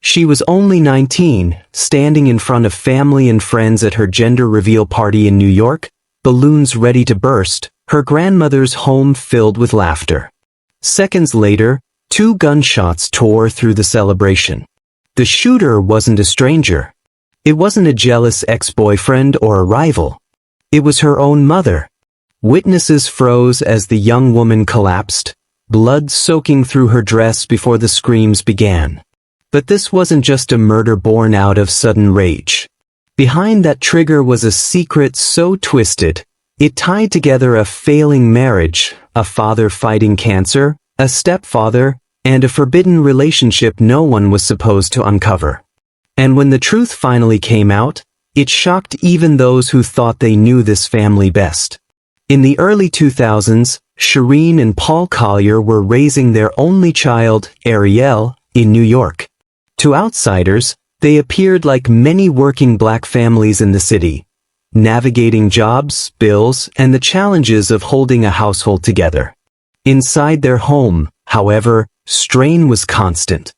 She was only 19, standing in front of family and friends at her gender reveal party in New York, balloons ready to burst, her grandmother's home filled with laughter. Seconds later, 2 gunshots tore through the celebration. The shooter wasn't a stranger. It wasn't a jealous ex-boyfriend or a rival. It was her own mother. Witnesses froze as the young woman collapsed, blood soaking through her dress before the screams began. But this wasn't just a murder born out of sudden rage. Behind that trigger was a secret so twisted, it tied together a failing marriage, a father fighting cancer, a stepfather, and a forbidden relationship no one was supposed to uncover. And when the truth finally came out, it shocked even those who thought they knew this family best. In the early 2000s, Shireen and Paul Collier were raising their only child, Ariel, in New York. To outsiders, they appeared like many working black families in the city, navigating jobs, bills, and the challenges of holding a household together. Inside their home, however, strain was constant.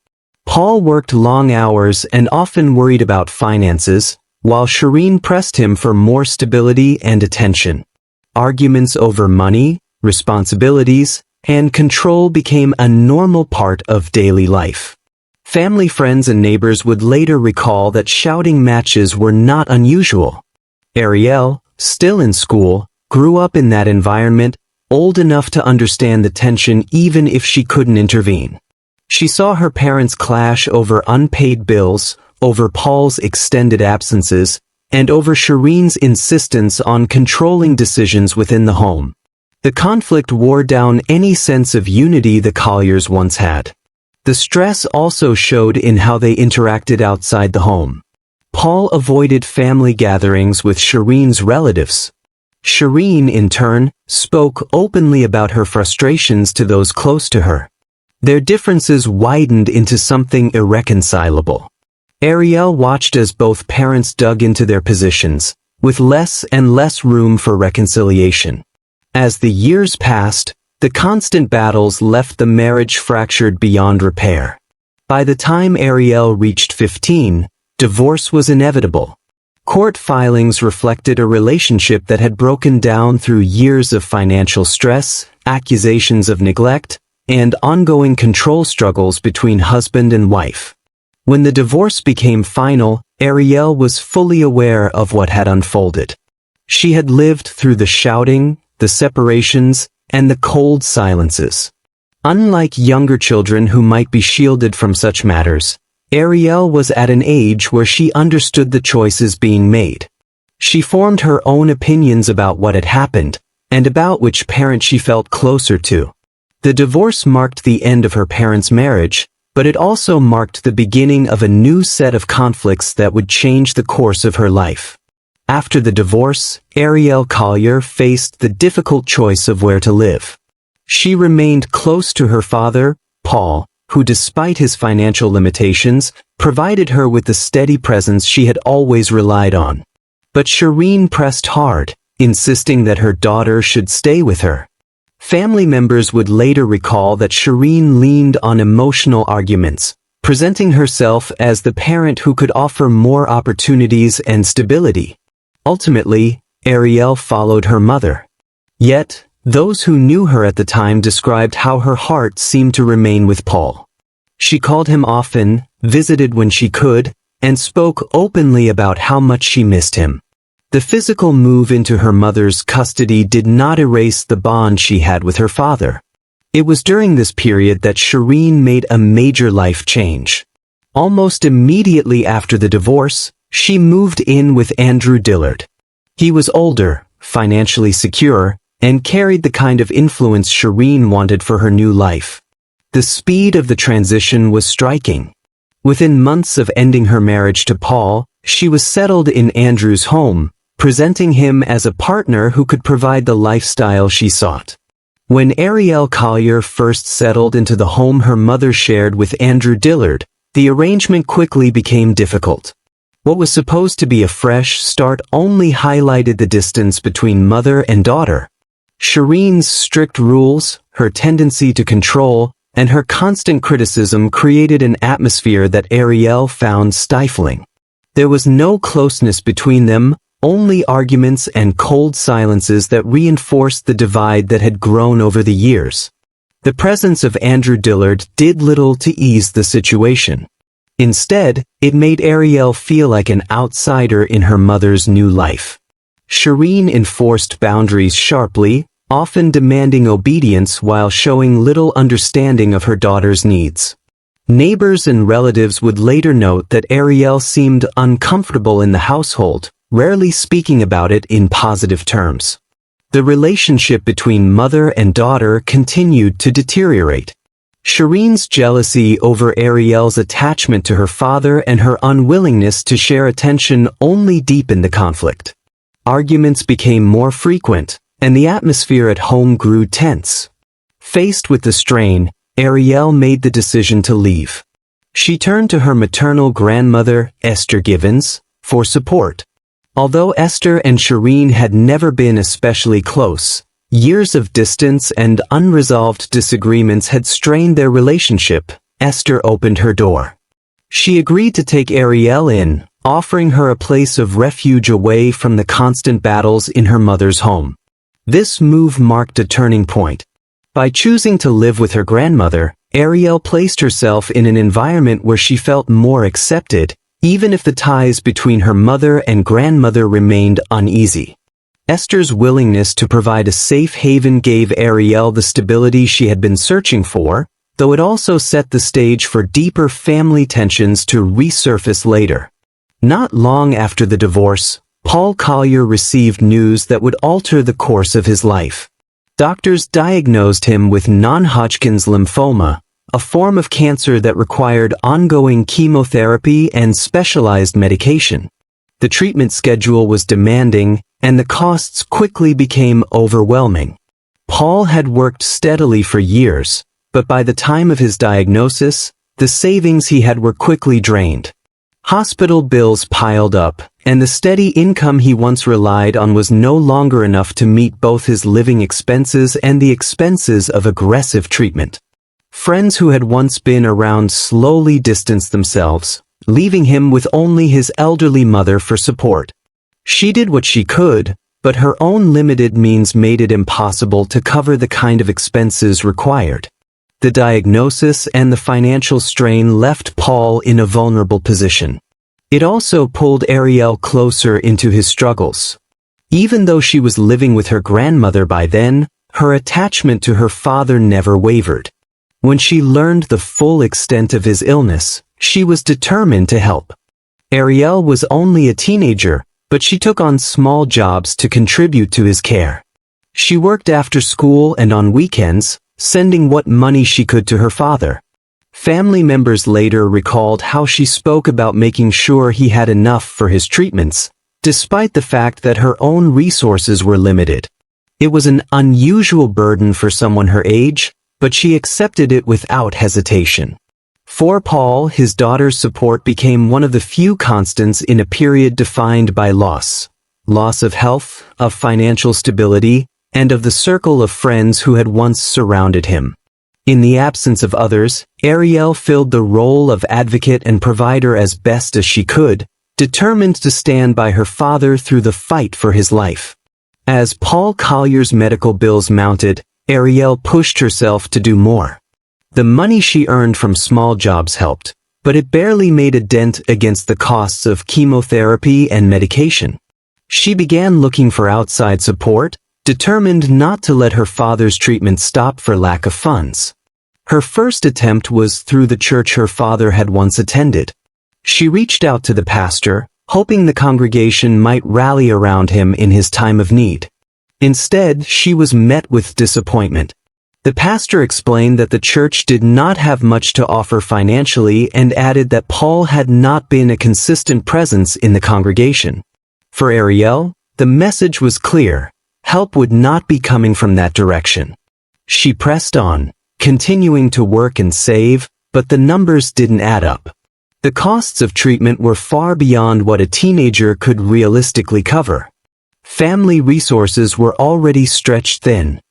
Paul worked long hours and often worried about finances, while Shireen pressed him for more stability and attention. Arguments over money, responsibilities, and control became a normal part of daily life. Family friends and neighbors would later recall that shouting matches were not unusual. Ariel, still in school, grew up in that environment, old enough to understand the tension even if she couldn't intervene. She saw her parents clash over unpaid bills, over Paul's extended absences, and over Shireen's insistence on controlling decisions within the home. The conflict wore down any sense of unity the Colliers once had. The stress also showed in how they interacted outside the home. Paul avoided family gatherings with Shireen's relatives. Shireen, in turn, spoke openly about her frustrations to those close to her. Their differences widened into something irreconcilable. Ariel watched as both parents dug into their positions, with less and less room for reconciliation. As the years passed, the constant battles left the marriage fractured beyond repair. By the time Ariel reached 15, divorce was inevitable. Court filings reflected a relationship that had broken down through years of financial stress, accusations of neglect, and ongoing control struggles between husband and wife. When the divorce became final, Ariel was fully aware of what had unfolded. She had lived through the shouting, the separations, and the cold silences. Unlike younger children who might be shielded from such matters, Ariel was at an age where she understood the choices being made. She formed her own opinions about what had happened, and about which parent she felt closer to. The divorce marked the end of her parents' marriage, but it also marked the beginning of a new set of conflicts that would change the course of her life. After the divorce, Ariel Collier faced the difficult choice of where to live. She remained close to her father, Paul, who despite his financial limitations, provided her with the steady presence she had always relied on. But Shireen pressed hard, insisting that her daughter should stay with her. Family members would later recall that Shireen leaned on emotional arguments, presenting herself as the parent who could offer more opportunities and stability. Ultimately, Ariel followed her mother. Yet, those who knew her at the time described how her heart seemed to remain with Paul. She called him often, visited when she could, and spoke openly about how much she missed him. The physical move into her mother's custody did not erase the bond she had with her father. It was during this period that Shireen made a major life change. Almost immediately after the divorce, she moved in with Andrew Dillard. He was older, financially secure, and carried the kind of influence Shireen wanted for her new life. The speed of the transition was striking. Within months of ending her marriage to Paul, she was settled in Andrew's home, presenting him as a partner who could provide the lifestyle she sought. When Ariel Collier first settled into the home her mother shared with Andrew Dillard, the arrangement quickly became difficult. What was supposed to be a fresh start only highlighted the distance between mother and daughter. Shireen's strict rules, her tendency to control, and her constant criticism created an atmosphere that Ariel found stifling. There was no closeness between them, only arguments and cold silences that reinforced the divide that had grown over the years. The presence of Andrew Dillard did little to ease the situation. Instead, it made Ariel feel like an outsider in her mother's new life. Shireen enforced boundaries sharply, often demanding obedience while showing little understanding of her daughter's needs. Neighbors and relatives would later note that Ariel seemed uncomfortable in the household, rarely speaking about it in positive terms. The relationship between mother and daughter continued to deteriorate. Shireen's jealousy over Ariel's attachment to her father and her unwillingness to share attention only deepened the conflict. Arguments became more frequent, and the atmosphere at home grew tense. Faced with the strain, Ariel made the decision to leave. She turned to her maternal grandmother, Esther Givens, for support. Although Esther and Shireen had never been especially close, years of distance and unresolved disagreements had strained their relationship. Esther opened her door. She agreed to take Ariel in, offering her a place of refuge away from the constant battles in her mother's home. This move marked a turning point. By choosing to live with her grandmother, Ariel placed herself in an environment where she felt more accepted, even if the ties between her mother and grandmother remained uneasy. Esther's willingness to provide a safe haven gave Ariel the stability she had been searching for, though it also set the stage for deeper family tensions to resurface later. Not long after the divorce, Paul Collier received news that would alter the course of his life. Doctors diagnosed him with non-Hodgkin's lymphoma, a form of cancer that required ongoing chemotherapy and specialized medication. The treatment schedule was demanding, and the costs quickly became overwhelming. Paul had worked steadily for years, but by the time of his diagnosis, the savings he had were quickly drained. Hospital bills piled up, and the steady income he once relied on was no longer enough to meet both his living expenses and the expenses of aggressive treatment. Friends who had once been around slowly distanced themselves, leaving him with only his elderly mother for support. She did what she could, but her own limited means made it impossible to cover the kind of expenses required. The diagnosis and the financial strain left Paul in a vulnerable position. It also pulled Ariel closer into his struggles. Even though she was living with her grandmother by then, her attachment to her father never wavered. When she learned the full extent of his illness, she was determined to help. Ariel was only a teenager, but she took on small jobs to contribute to his care. She worked after school and on weekends, sending what money she could to her father. Family members later recalled how she spoke about making sure he had enough for his treatments, despite the fact that her own resources were limited. It was an unusual burden for someone her age, but she accepted it without hesitation. For Paul, his daughter's support became one of the few constants in a period defined by loss. Loss of health, of financial stability, and of the circle of friends who had once surrounded him. In the absence of others, Ariel filled the role of advocate and provider as best as she could, determined to stand by her father through the fight for his life. As Paul Collier's medical bills mounted, Ariel pushed herself to do more. The money she earned from small jobs helped, but it barely made a dent against the costs of chemotherapy and medication. She began looking for outside support, determined not to let her father's treatment stop for lack of funds. Her first attempt was through the church her father had once attended. She reached out to the pastor, hoping the congregation might rally around him in his time of need. Instead, she was met with disappointment. The pastor explained that the church did not have much to offer financially and added that Paul had not been a consistent presence in the congregation. For Ariel, the message was clear: help would not be coming from that direction. She pressed on, continuing to work and save, but the numbers didn't add up. The costs of treatment were far beyond what a teenager could realistically cover. Family resources were already stretched thin.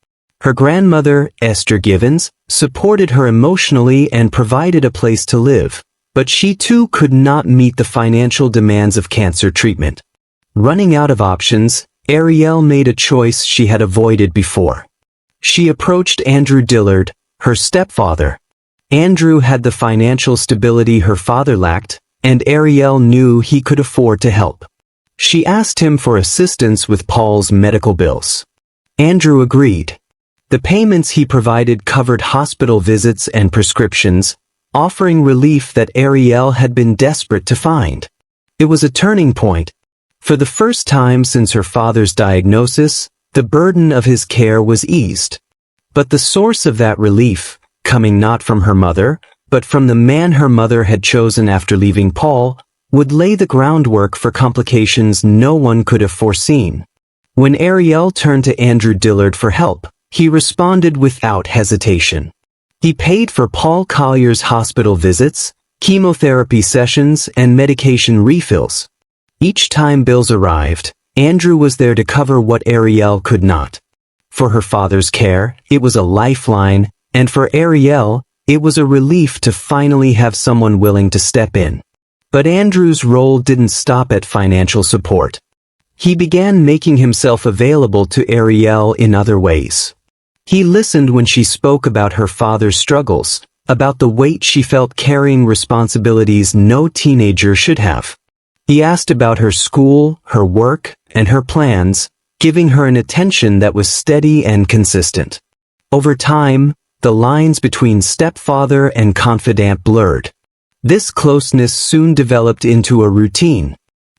Her grandmother, Esther Givens, supported her emotionally and provided a place to live, but she too could not meet the financial demands of cancer treatment. Running out of options, Ariel made a choice she had avoided before. She approached Andrew Dillard, her stepfather. Andrew had the financial stability her father lacked, and Ariel knew he could afford to help. She asked him for assistance with Paul's medical bills. Andrew agreed. The payments he provided covered hospital visits and prescriptions, offering relief that Ariel had been desperate to find. It was a turning point. For the first time since her father's diagnosis, the burden of his care was eased. But the source of that relief, coming not from her mother, but from the man her mother had chosen after leaving Paul, would lay the groundwork for complications no one could have foreseen. When Ariel turned to Andrew Dillard for help, he responded without hesitation. He paid for Paul Collier's hospital visits, chemotherapy sessions, and medication refills. Each time bills arrived, Andrew was there to cover what Ariel could not. For her father's care, it was a lifeline, and for Ariel, it was a relief to finally have someone willing to step in. But Andrew's role didn't stop at financial support. He began making himself available to Ariel in other ways. He listened when she spoke about her father's struggles, about the weight she felt carrying responsibilities no teenager should have. He asked about her school, her work, and her plans, giving her an attention that was steady and consistent. Over time, the lines between stepfather and confidant blurred. This closeness soon developed into a routine.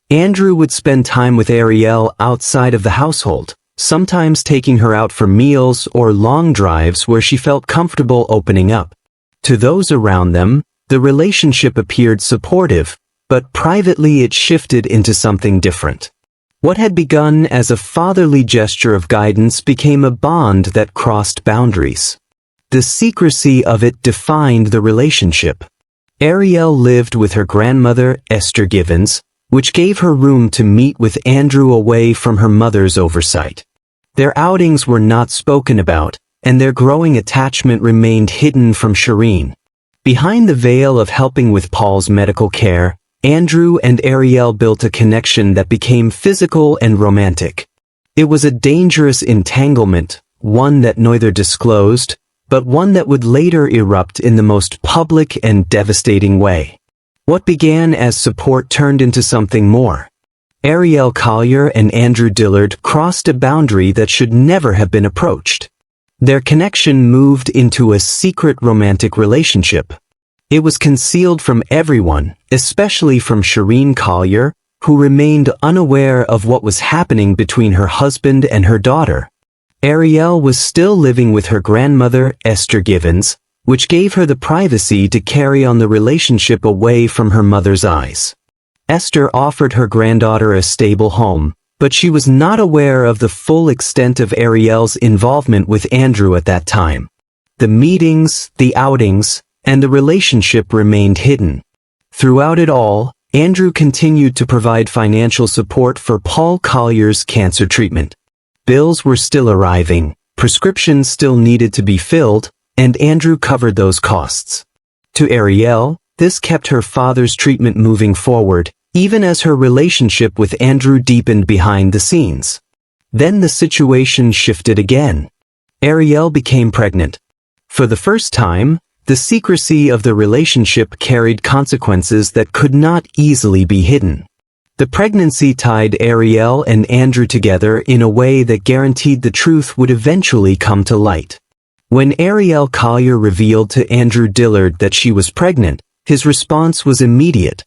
Andrew would spend time with Ariel outside of the household, sometimes taking her out for meals or long drives where she felt comfortable opening up. To those around them, the relationship appeared supportive, but privately it shifted into something different. What had begun as a fatherly gesture of guidance became a bond that crossed boundaries. The secrecy of it defined the relationship. Ariel lived with her grandmother, Esther Givens, which gave her room to meet with Andrew away from her mother's oversight. Their outings were not spoken about, and their growing attachment remained hidden from Shireen. Behind the veil of helping with Paul's medical care, Andrew and Ariel built a connection that became physical and romantic. It was a dangerous entanglement, one that neither disclosed, but one that would later erupt in the most public and devastating way. What began as support turned into something more. Ariel Collier and Andrew Dillard crossed a boundary that should never have been approached. Their connection moved into a secret romantic relationship. It was concealed from everyone, especially from Shireen Collier, who remained unaware of what was happening between her husband and her daughter. Ariel was still living with her grandmother, Esther Givens, which gave her the privacy to carry on the relationship away from her mother's eyes. Esther offered her granddaughter a stable home, but she was not aware of the full extent of Ariel's involvement with Andrew at that time. The meetings, the outings, and the relationship remained hidden. Throughout it all, Andrew continued to provide financial support for Paul Collier's cancer treatment. Bills were still arriving, prescriptions still needed to be filled, and Andrew covered those costs. To Ariel, this kept her father's treatment moving forward, even as her relationship with Andrew deepened behind the scenes. Then the situation shifted again. Ariel became pregnant. For the first time, the secrecy of the relationship carried consequences that could not easily be hidden. The pregnancy tied Ariel and Andrew together in a way that guaranteed the truth would eventually come to light. When Ariel Collier revealed to Andrew Dillard that she was pregnant, his response was immediate.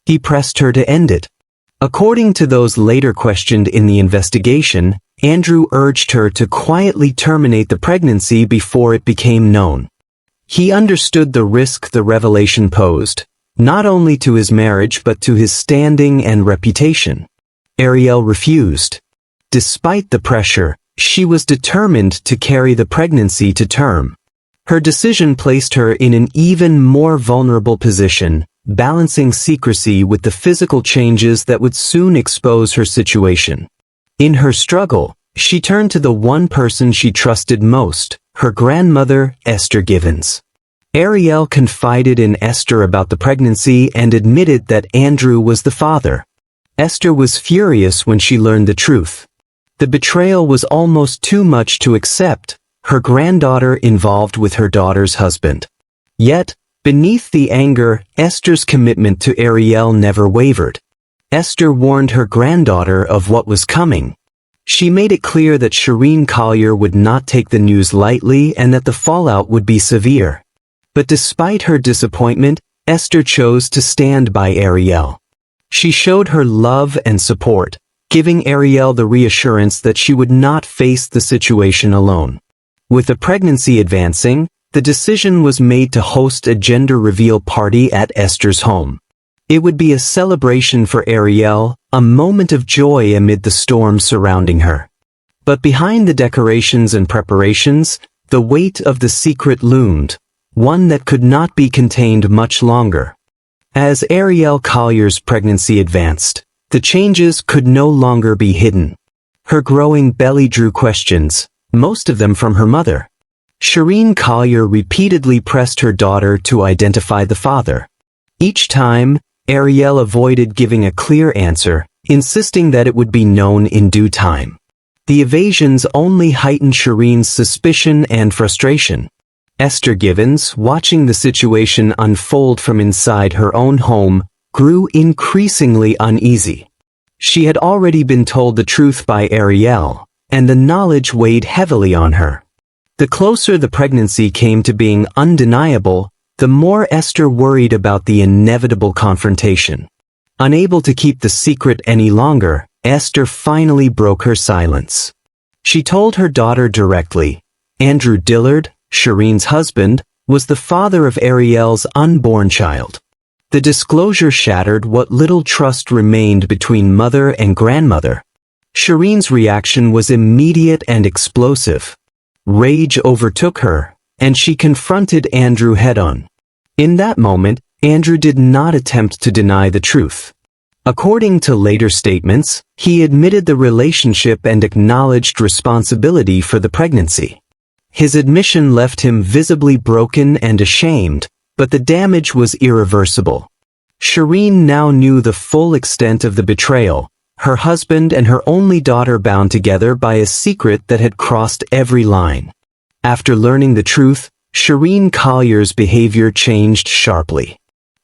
He pressed her to end it. According to those later questioned in the investigation, Andrew urged her to quietly terminate the pregnancy before it became known. He understood the risk the revelation posed, not only to his marriage but to his standing and reputation. Ariel refused. Despite the pressure, she was determined to carry the pregnancy to term. Her decision placed her in an even more vulnerable position, balancing secrecy with the physical changes that would soon expose her situation. In her struggle, She turned to the one person she trusted most, her grandmother, Esther Givens. Ariel confided in Esther about the pregnancy and admitted that Andrew was the father. Esther was furious when she learned the truth. The betrayal was almost too much to accept, her granddaughter involved with her daughter's husband. Yet, beneath the anger, Esther's commitment to Ariel never wavered. Esther warned her granddaughter of what was coming. She made it clear that Shireen Collier would not take the news lightly and that the fallout would be severe. But despite her disappointment, Esther chose to stand by Ariel. She showed her love and support, giving Ariel the reassurance that she would not face the situation alone. With the pregnancy advancing, the decision was made to host a gender reveal party at Esther's home. It would be a celebration for Ariel, a moment of joy amid the storm surrounding her. But behind the decorations and preparations, the weight of the secret loomed, one that could not be contained much longer. As Ariel Collier's pregnancy advanced, the changes could no longer be hidden. Her growing belly drew questions, most of them from her mother. Shireen Collier repeatedly pressed her daughter to identify the father. Each time, Ariel avoided giving a clear answer, insisting that it would be known in due time. The evasions only heightened Shireen's suspicion and frustration. Esther Givens, watching the situation unfold from inside her own home, grew increasingly uneasy. She had already been told the truth by Ariel, and the knowledge weighed heavily on her. The closer the pregnancy came to being undeniable, the more Esther worried about the inevitable confrontation. Unable to keep the secret any longer, Esther finally broke her silence. She told her daughter directly, Andrew Dillard, Shireen's husband, was the father of Ariel's unborn child. The disclosure shattered what little trust remained between mother and grandmother. Shireen's reaction was immediate and explosive. Rage overtook her, and she confronted Andrew head-on. In that moment, Andrew did not attempt to deny the truth. According to later statements, he admitted the relationship and acknowledged responsibility for the pregnancy. His admission left him visibly broken and ashamed, but the damage was irreversible. Shireen now knew the full extent of the betrayal, her husband and her only daughter bound together by a secret that had crossed every line. After learning the truth, Shireen Collier's behavior changed sharply.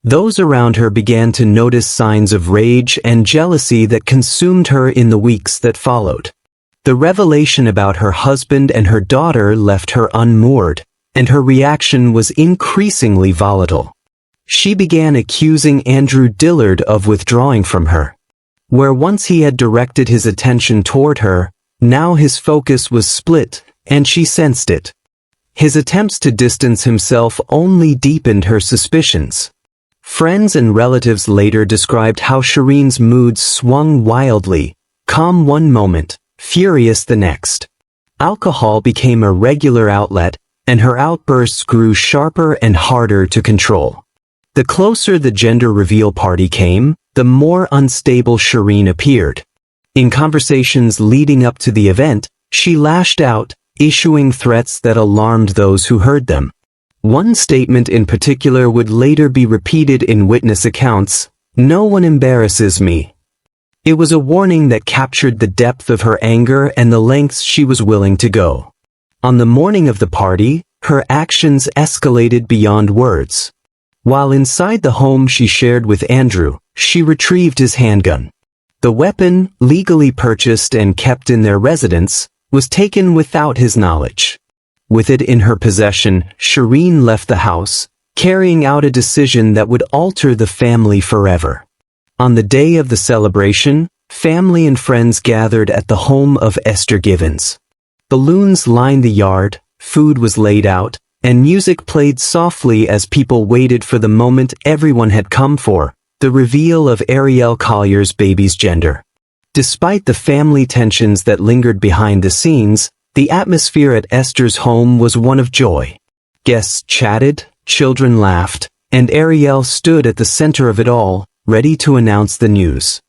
Those around her began to notice signs of rage and jealousy that consumed her in the weeks that followed. The revelation about her husband and her daughter left her unmoored, and her reaction was increasingly volatile. She began accusing Andrew Dillard of withdrawing from her. Where once he had directed his attention toward her, now his focus was split, and she sensed it. His attempts to distance himself only deepened her suspicions. Friends and relatives later described how Shireen's moods swung wildly, calm one moment, furious the next. Alcohol became a regular outlet, and her outbursts grew sharper and harder to control. The closer the gender reveal party came, the more unstable Shireen appeared. In conversations leading up to the event, she lashed out, issuing threats that alarmed those who heard them. One statement in particular would later be repeated in witness accounts, "No one embarrasses me." It was a warning that captured the depth of her anger and the lengths she was willing to go. On the morning of the party, her actions escalated beyond words. While inside the home she shared with Andrew, she retrieved his handgun. The weapon, legally purchased and kept in their residence, was taken without his knowledge. With it in her possession, Shireen left the house, carrying out a decision that would alter the family forever. On the day of the celebration, family and friends gathered at the home of Esther Givens. Balloons lined the yard, food was laid out, and music played softly as people waited for the moment everyone had come for, the reveal of Ariel Collier's baby's gender. Despite the family tensions that lingered behind the scenes, the atmosphere at Esther's home was one of joy. Guests chatted, children laughed, and Ariel stood at the center of it all, ready to announce the news.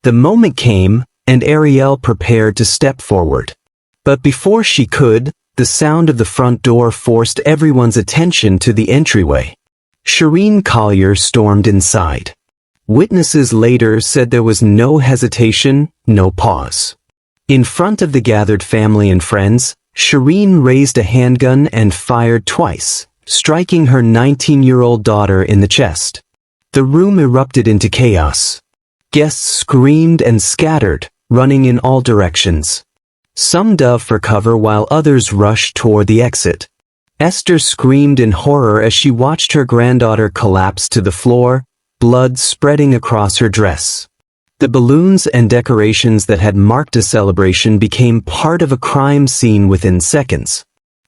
The moment came, and Ariel prepared to step forward. But before she could, the sound of the front door forced everyone's attention to the entryway. Shireen Collier stormed inside. Witnesses later said there was no hesitation, no pause. In front of the gathered family and friends, Shireen raised a handgun and fired twice, striking her 19-year-old daughter in the chest. The room erupted into chaos. Guests screamed and scattered, running in all directions. Some dove for cover while others rushed toward the exit. Esther screamed in horror as she watched her granddaughter collapse to the floor, blood spreading across her dress. The balloons and decorations that had marked a celebration became part of a crime scene within seconds.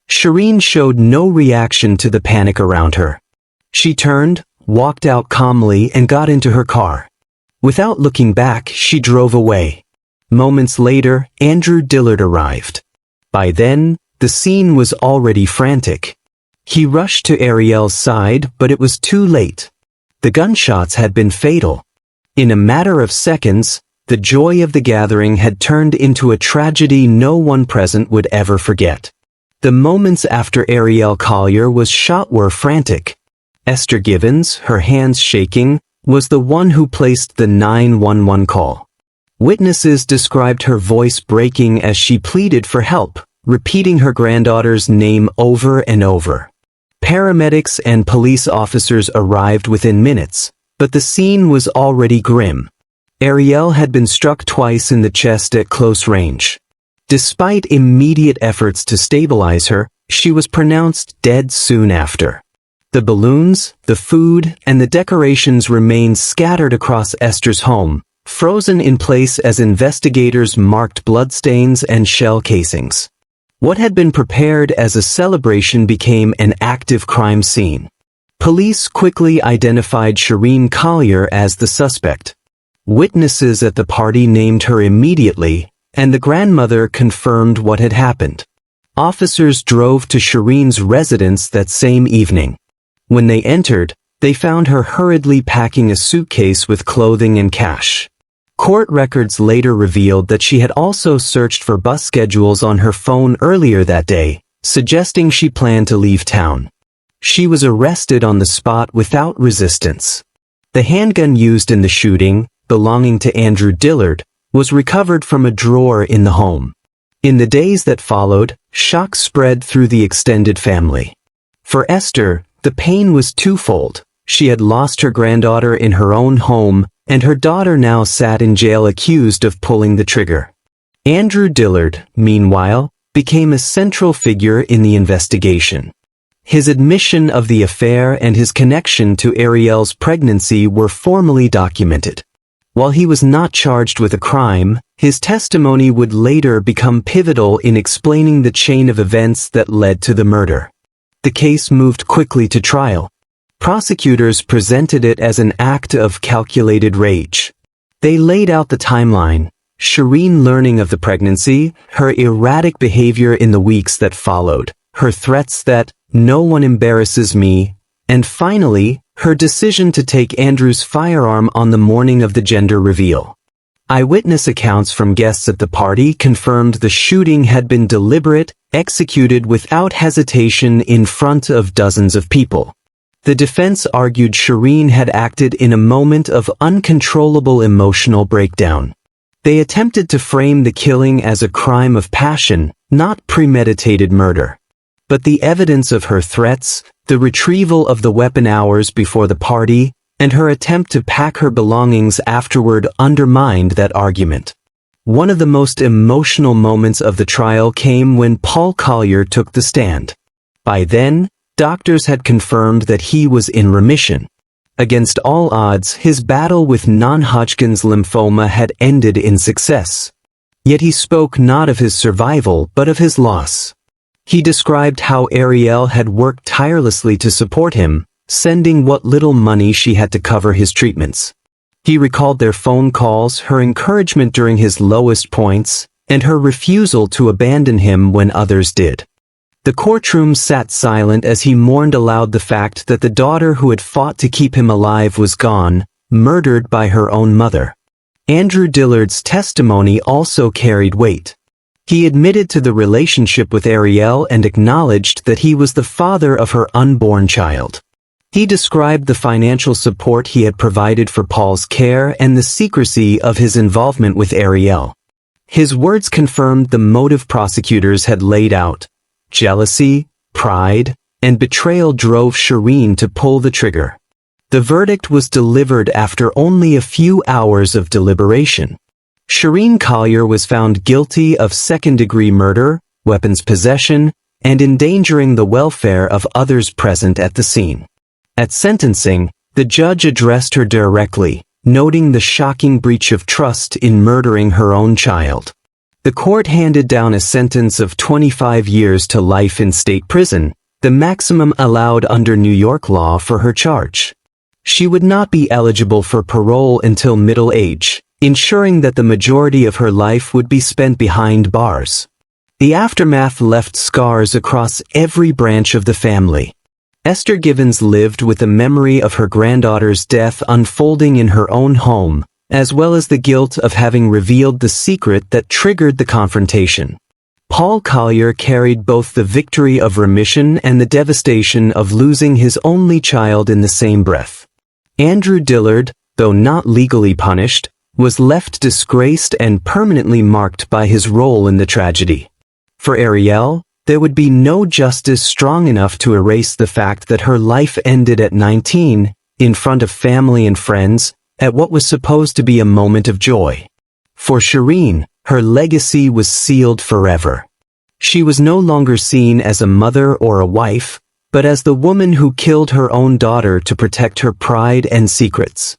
Shireen showed no reaction to the panic around her. She turned, walked out calmly, and got into her car. Without looking back, she drove away. Moments later, Andrew Dillard arrived. By then, the scene was already frantic. He rushed to Ariel's side, but it was too late. The gunshots had been fatal. In a matter of seconds, the joy of the gathering had turned into a tragedy no one present would ever forget. The moments after Ariel Collier was shot were frantic. Esther Givens, her hands shaking, was the one who placed the 911 call. Witnesses described her voice breaking as she pleaded for help, repeating her granddaughter's name over and over. Paramedics and police officers arrived within minutes, but the scene was already grim. Ariel had been struck twice in the chest at close range. Despite immediate efforts to stabilize her, she was pronounced dead soon after. The balloons, the food, and the decorations remained scattered across Esther's home, frozen in place as investigators marked bloodstains and shell casings. What had been prepared as a celebration became an active crime scene. Police quickly identified Shireen Collier as the suspect. Witnesses at the party named her immediately, and the grandmother confirmed what had happened. Officers drove to Shireen's residence that same evening. When they entered, they found her hurriedly packing a suitcase with clothing and cash. Court records later revealed that she had also searched for bus schedules on her phone earlier that day, suggesting she planned to leave town. She was arrested on the spot without resistance. The handgun used in the shooting, belonging to Andrew Dillard, was recovered from a drawer in the home. In the days that followed, shock spread through the extended family. For Esther, the pain was twofold. She had lost her granddaughter in her own home, and her daughter now sat in jail accused of pulling the trigger. Andrew Dillard, meanwhile, became a central figure in the investigation. His admission of the affair and his connection to Ariel's pregnancy were formally documented. While he was not charged with a crime, his testimony would later become pivotal in explaining the chain of events that led to the murder. The case moved quickly to trial. Prosecutors presented it as an act of calculated rage. They laid out the timeline: Shireen learning of the pregnancy, her erratic behavior in the weeks that followed, her threats that "no one embarrasses me," and finally, her decision to take Andrew's firearm on the morning of the gender reveal. Eyewitness accounts from guests at the party confirmed the shooting had been deliberate, executed without hesitation in front of dozens of people. The defense argued Shireen had acted in a moment of uncontrollable emotional breakdown. They attempted to frame the killing as a crime of passion, not premeditated murder. But the evidence of her threats, the retrieval of the weapon hours before the party, and her attempt to pack her belongings afterward undermined that argument. One of the most emotional moments of the trial came when Paul Collier took the stand. By then, doctors had confirmed that he was in remission. Against all odds, his battle with non-Hodgkin's lymphoma had ended in success. Yet he spoke not of his survival but of his loss. He described how Ariel had worked tirelessly to support him, sending what little money she had to cover his treatments. He recalled their phone calls, her encouragement during his lowest points, and her refusal to abandon him when others did. The courtroom sat silent as he mourned aloud the fact that the daughter who had fought to keep him alive was gone, murdered by her own mother. Andrew Dillard's testimony also carried weight. He admitted to the relationship with Ariel and acknowledged that he was the father of her unborn child. He described the financial support he had provided for Paul's care and the secrecy of his involvement with Ariel. His words confirmed the motive prosecutors had laid out. Jealousy, pride, and betrayal drove Shireen to pull the trigger. The verdict was delivered after only a few hours of deliberation. Shireen Collier was found guilty of second-degree murder, weapons possession, and endangering the welfare of others present at the scene. At sentencing, the judge addressed her directly, noting the shocking breach of trust in murdering her own child. The court handed down a sentence of 25 years to life in state prison, the maximum allowed under New York law for her charge. She would not be eligible for parole until middle age, ensuring that the majority of her life would be spent behind bars. The aftermath left scars across every branch of the family. Esther Givens lived with the memory of her granddaughter's death unfolding in her own home, as well as the guilt of having revealed the secret that triggered the confrontation. Paul Collier carried both the victory of remission and the devastation of losing his only child in the same breath. Andrew Dillard, though not legally punished, was left disgraced and permanently marked by his role in the tragedy. For Ariel, there would be no justice strong enough to erase the fact that her life ended at 19, in front of family and friends, at what was supposed to be a moment of joy. For Shireen, her legacy was sealed forever. She was no longer seen as a mother or a wife, but as the woman who killed her own daughter to protect her pride and secrets.